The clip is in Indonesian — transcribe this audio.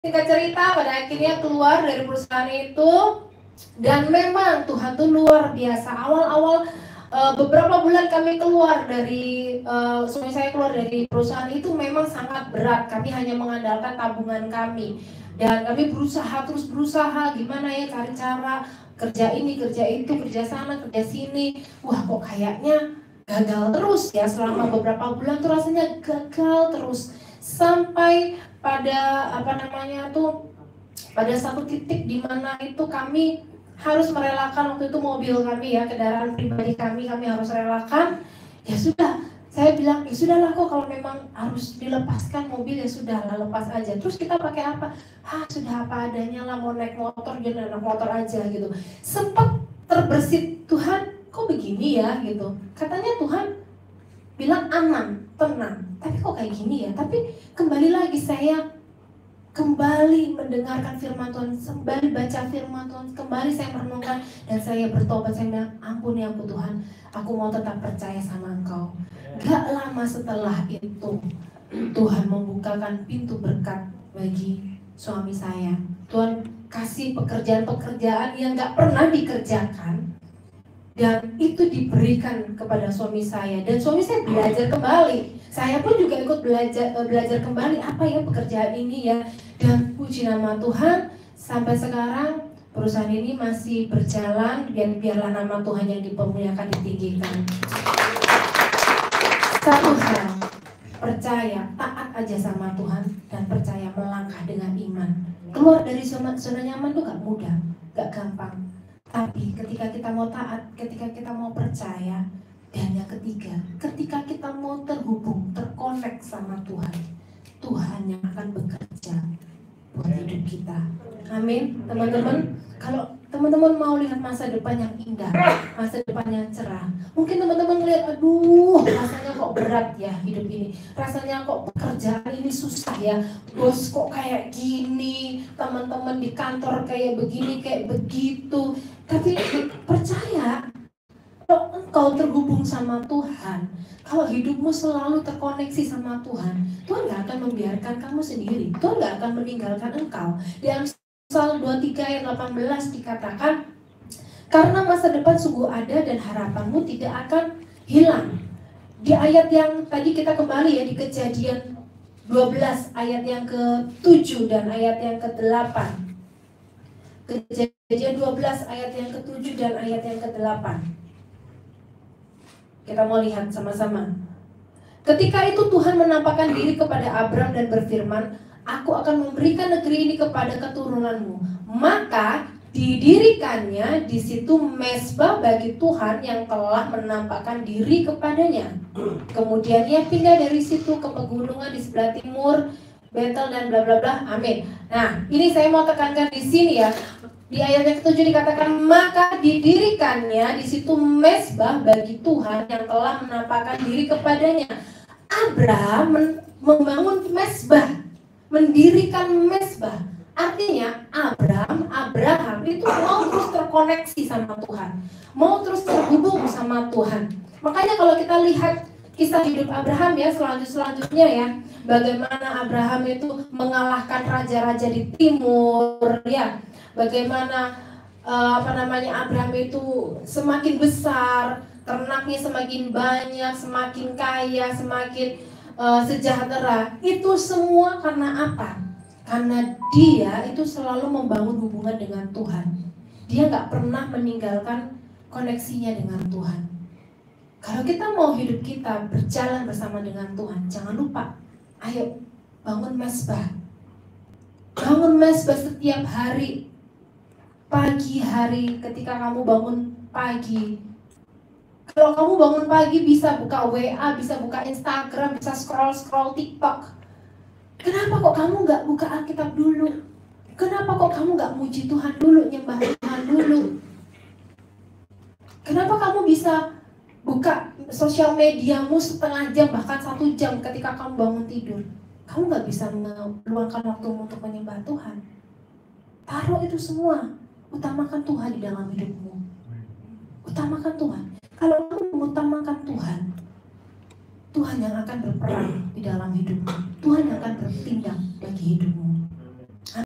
Singkat cerita, pada akhirnya keluar dari perusahaan itu. Dan memang Tuhan tuh luar biasa. Awal-awal beberapa bulan kami keluar dari suami saya keluar dari perusahaan itu memang sangat berat. Kami hanya mengandalkan tabungan kami. Dan kami terus berusaha gimana ya cari cara kerja ini, kerja itu, kerja sana, kerja sini. Wah, kok kayaknya gagal terus ya. Selama beberapa bulan tuh rasanya gagal terus. Sampai pada pada satu titik di mana itu kami harus merelakan waktu itu mobil kami ya, kendaraan pribadi kami harus relakan. Ya sudah, saya bilang ya sudahlah kok kalau memang harus dilepaskan mobil ya sudahlah lepas aja. Terus kita pakai apa? Sudah apa adanya lah, mau naik motor jadi naik motor aja gitu. Sempat terbersit, Tuhan kok begini ya gitu. Katanya Tuhan bilang aman, tenang. Tapi kok kayak gini ya? Tapi kembali lagi saya kembali mendengarkan firman Tuhan, kembali baca firman Tuhan, kembali saya merenungkan dan saya bertobat. Saya bilang, ampuni aku Tuhan, aku mau tetap percaya sama Engkau. Gak lama setelah itu Tuhan membukakan pintu berkat bagi suami saya. Tuhan kasih pekerjaan-pekerjaan yang gak pernah dikerjakan, dan itu diberikan kepada suami saya. Dan suami saya belajar kembali. Saya pun juga ikut belajar kembali apa ya pekerjaan ini ya. Dan puji nama Tuhan, sampai sekarang perusahaan ini masih berjalan dan biarlah nama Tuhan yang dipermuliakan, ditinggikan. Satu hal, percaya, taat aja sama Tuhan dan percaya melangkah dengan iman. Keluar dari zona nyaman itu gak mudah, gak gampang. Tapi ketika kita mau taat, ketika kita mau percaya, dan yang ketiga, ketika kita mau terhubung, terkonek sama Tuhan, Tuhan yang akan bekerja buat hidup kita. Amin, teman-teman. Kalau teman-teman mau lihat masa depan yang indah, masa depan yang cerah, mungkin teman-teman lihat, aduh, rasanya kok berat ya hidup ini, rasanya kok pekerjaan ini susah ya, bos kok kayak gini, teman-teman di kantor kayak begini, kayak begitu. Tapi percaya, kalau engkau terhubung sama Tuhan, kalau hidupmu selalu terkoneksi sama Tuhan, Tuhan gak akan membiarkan kamu sendiri. Tuhan gak akan meninggalkan engkau. Di Amsal 23 ayat 18 dikatakan, karena masa depan sungguh ada dan harapanmu tidak akan hilang. Di ayat yang tadi kita kembali ya, di Kejadian 12 ayat yang ke-7 dan ayat yang ke-8. Kejadian 12 ayat yang ke-7 dan ayat yang ke-8. Kita mau lihat sama-sama. Ketika itu Tuhan menampakkan diri kepada Abram dan berfirman, aku akan memberikan negeri ini kepada keturunanmu. Maka didirikannya di situ mezbah bagi Tuhan yang telah menampakkan diri kepadanya. Kemudian ia pindah dari situ ke pegunungan di sebelah timur, Betel dan bla bla bla. Amin. Nah, ini saya mau tekankan di sini ya. Di ayat yang ke-7 dikatakan, maka didirikannya di situ mezbah bagi Tuhan yang telah menampakkan diri kepadanya. Abraham membangun mezbah, mendirikan mezbah. Artinya Abraham itu mau terus terkoneksi sama Tuhan, mau terus terhubung sama Tuhan. Makanya kalau kita lihat kisah hidup Abraham ya, selanjutnya ya, bagaimana Abraham itu mengalahkan raja-raja di timur ya, bagaimana Abraham itu semakin besar, ternaknya semakin banyak, semakin kaya, semakin sejahtera. Itu semua karena apa? Karena dia itu selalu membangun hubungan dengan Tuhan. Dia gak pernah meninggalkan koneksinya dengan Tuhan. Kalau kita mau hidup kita berjalan bersama dengan Tuhan, jangan lupa, ayo bangun mezbah. Bangun mezbah setiap hari. Pagi hari ketika kamu bangun pagi. Kalau kamu bangun pagi bisa buka WA, bisa buka Instagram, bisa scroll TikTok. Kenapa kok kamu gak buka Alkitab dulu? Kenapa kok kamu gak muji Tuhan dulu, nyembah Tuhan dulu? Kenapa kamu bisa buka sosial mediamu setengah jam, bahkan 1 jam ketika kamu bangun tidur? Kamu gak bisa meluangkan waktu untuk menyembah Tuhan. Taruh itu semua. Utamakan Tuhan di dalam hidupmu. Utamakan Tuhan. Kalau kamu mengutamakan Tuhan, Tuhan yang akan berperang di dalam hidupmu. Tuhan yang akan bertindak bagi hidupmu.